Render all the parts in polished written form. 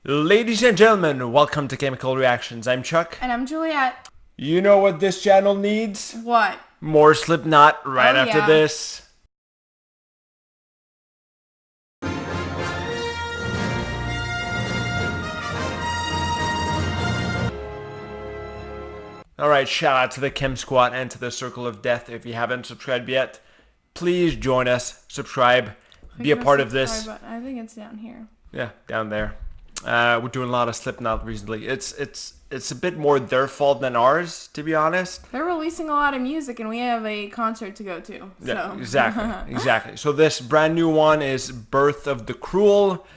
Ladies and gentlemen, welcome to Chemical Reactions. I'm Chuck. And I'm Juliet. You know what this channel needs? What? More Slipknot right Oh, after yeah. this. Alright, shout out to the Chem Squad and to the Circle of Death. If you haven't subscribed yet, please join us, subscribe, be a part of this. I think it's down here. Yeah, down there. We're doing a lot of Slipknot recently. It's a bit more their fault than ours, to be honest. They're releasing a lot of music, and we have a concert to go to. So. Yeah, exactly. So this brand new one is Birth of the Cruel.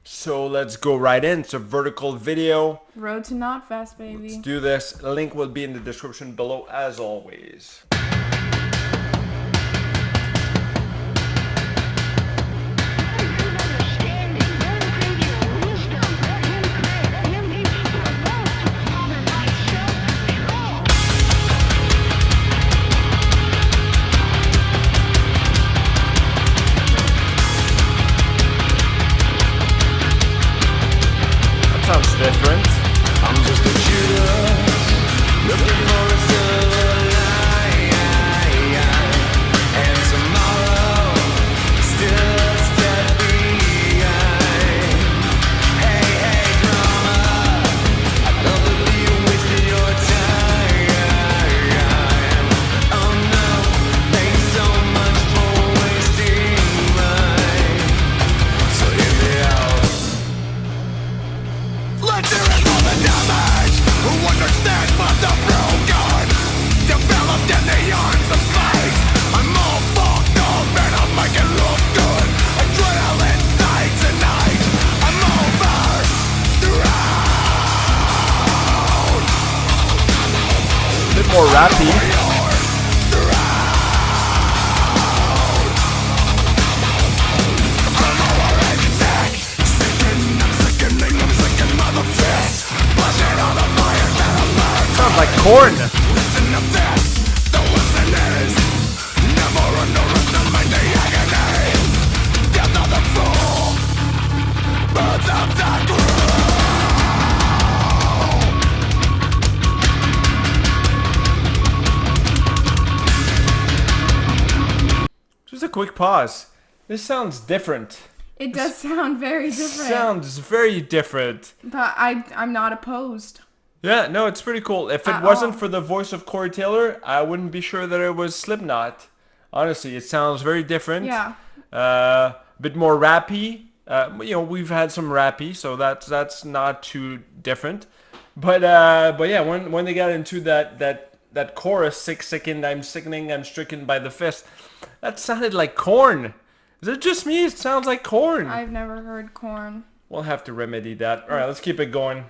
So let's go right in. It's a vertical video. Road to Knotfest, baby. Let's do this. Link will be in the description below, as always. Sounds different. I'm just a Judas, looking for a silver line, and tomorrow still a step behind. Hey, hey, drama, I don't believe you wasted your time. Oh no, thanks so much for wasting mine. So hear me out. Let's hear it for the damage. Who understands but the broken? Developed in the arms of fight. I'm all fucked up and I'll make it look good. Adrenaline sight tonight. I'm overthrown. A bit more rappy. Sounds like corn. Listen to this, the listeners. Never underestimate the agony. Death of the fool. Birth of the Just a quick pause. This sounds different. It does sound very different. Sounds very different. But I'm not opposed. Yeah, no, it's pretty cool. If it At wasn't all. for the voice of Corey Taylor, I wouldn't be sure that it was Slipknot. Honestly, it sounds very different. Yeah. A bit more rappy. We've had some rappy, so that's not too different. But yeah, when they got into that chorus, 6 second, I'm sickening, I'm stricken by the fist, that sounded like corn. Is it just me? It sounds like corn. I've never heard corn. We'll have to remedy that. All right, let's keep it going.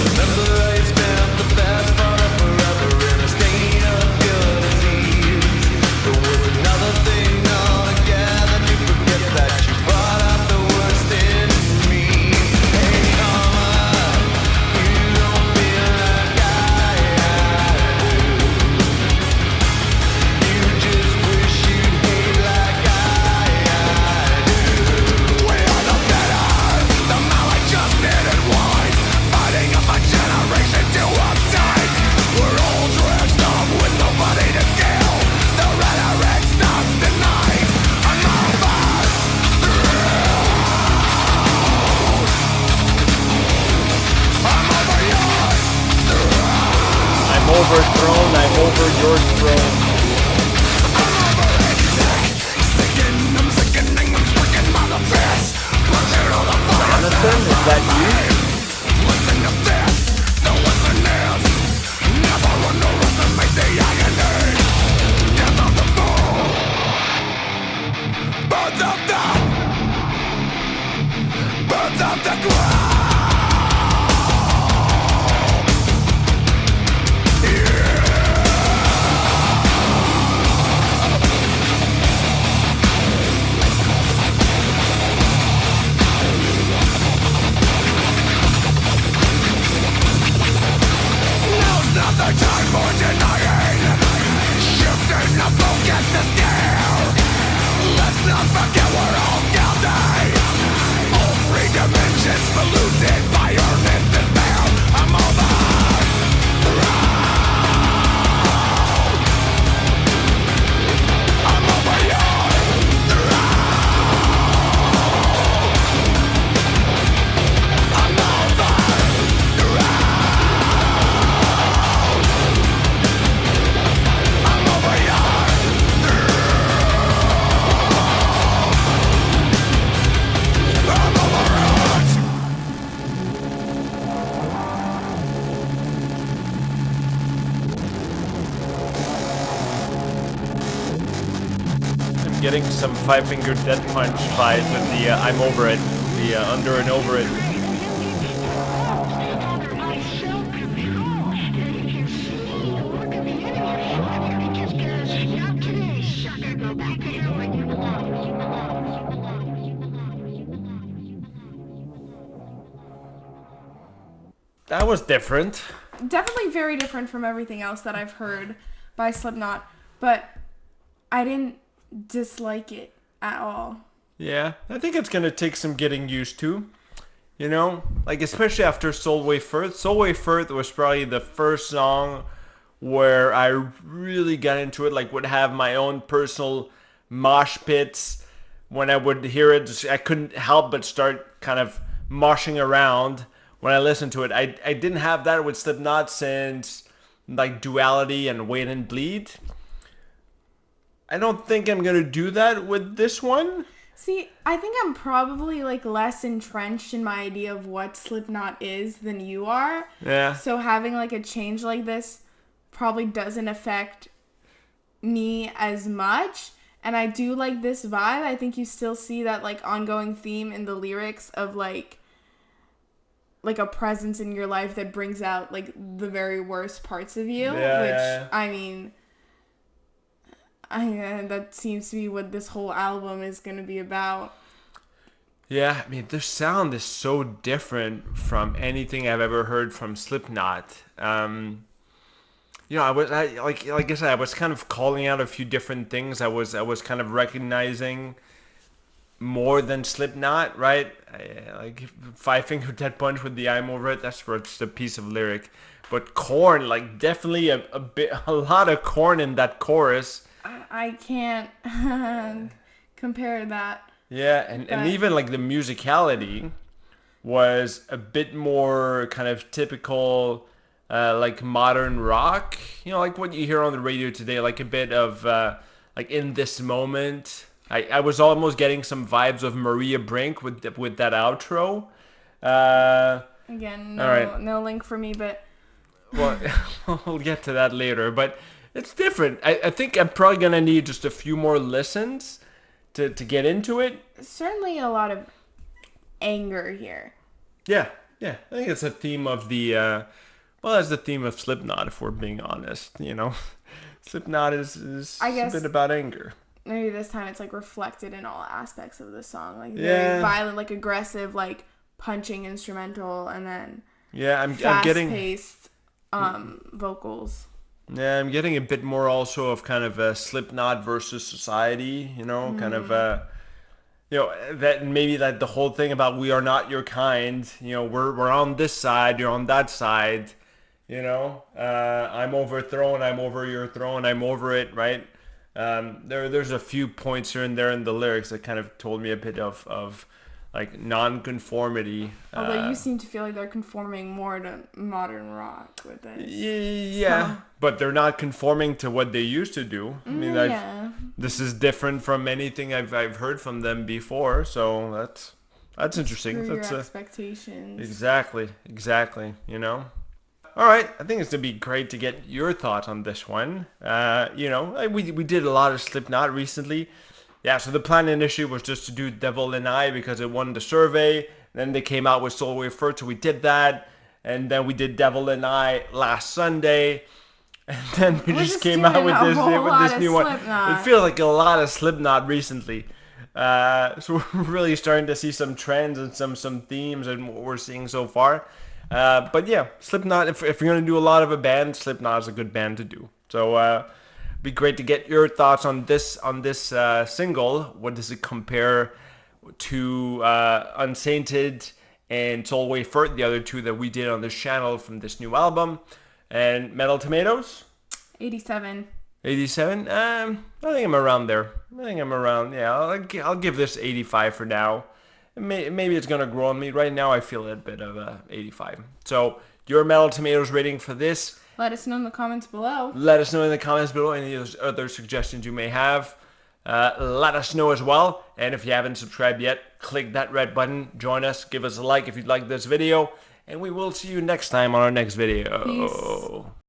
Remember I spent the best part of forever in a state of pure disease. There was another thing altogether to forget that you brought out the worst in me. Hey karma, you don't feel like I do. You just wish you'd hate like I do. We are the better, the maladjusted ones, fighting up a generation too uptight. We're all dressed up with nobody to kill. The rhetoric stops tonight. I'm Overthrown, I'm over your throne. I'm sickening, I'm stricken by the fist. Jonathan, is that you? Listen to this, the listeners. Never underestimate the agony. Death of the fool. Birth of the ground. getting some Five Finger Death Punch vibes with the I'm Over It, the Under and Over It. That was different. Definitely very different from everything else that I've heard by Slipknot, but I didn't dislike it at all. Yeah, I think it's gonna take some getting used to. You know, like especially after Solway Firth. Solway Firth was probably the first song where I really got into it. Like would have my own personal mosh pits. When I would hear it, I couldn't help but start kind of moshing around when I listened to it. I didn't have that with Slipknot since like Duality and Wait and Bleed. I don't think I'm gonna do that with this one. See, I think I'm probably like less entrenched in my idea of what Slipknot is than you are. Yeah. So having like a change like this probably doesn't affect me as much. And I do like this vibe. I think you still see that like ongoing theme in the lyrics of like a presence in your life that brings out like the very worst parts of you. I mean, that seems to be what this whole album is going to be about. Yeah, I mean, their sound is so different from anything I've ever heard from Slipknot. You know, like I said, I was kind of calling out a few different things. I was kind of recognizing more than Slipknot, right? Like Five Finger Death Punch with the I'm Over It. That's just a piece of lyric. But Korn, like definitely a lot of Korn in that chorus. I can't compare that. Yeah, and even like the musicality was a bit more kind of typical, like modern rock. You know, like what you hear on the radio today, like a bit of like In This Moment. I was almost getting some vibes of Maria Brink with that outro. Again, right. no link for me, but Well, we'll get to that later, but it's different. I think I'm probably going to need just a few more listens to get into it. certainly a lot of anger here. Yeah. I think it's a theme of the, well, that's the theme of Slipknot, if we're being honest, you know. Slipknot is I guess a bit about anger. maybe this time it's like reflected in all aspects of the song. Like very violent, like aggressive, like punching instrumental, and then I'm getting fast-paced vocals. Yeah, I'm getting a bit more also of kind of a Slipknot versus society, you know, kind of you know, that maybe that the whole thing about we are not your kind, you know, we're on this side, you're on that side, you know, I'm overthrown, I'm over your throne, I'm over it, right? There's a few points here and there in the lyrics that kind of told me a bit of like non-conformity. Although you seem to feel like they're conforming more to modern rock with this. Yeah, but they're not conforming to what they used to do. I mean, this is different from anything I've heard from them before, so that's interesting. Screw That's your expectations. Exactly. You know. All right, I think it's gonna be great to get your thoughts on this one. You know, we did a lot of Slipknot recently. Yeah, so the plan initially was just to do Devil and I because it won the survey. Then they came out with Solway Firth, so we did that. And then we did Devil and I last Sunday. And then we just came out with this new one. It feels like a lot of Slipknot recently. So we're really starting to see some trends and some themes and what we're seeing so far. But yeah, Slipknot, if you're going to do a lot of a band, Slipknot is a good band to do. So be great to get your thoughts on this single. What does it compare to Unsainted and Solway Firth, the other two that we did on this channel from this new album? And Metal Tomatoes? 87. 87? I think I'm around there. Yeah, I'll give this 85 for now. Maybe it's going to grow on me. Right now I feel a bit of 85. So your Metal Tomatoes rating for this? Let us know in the comments below. Let us know in the comments below any other suggestions you may have. Let us know as well. And if you haven't subscribed yet, click that red button. Join us. Give us a like if you'd like this video. And we will see you next time on our next video. Peace.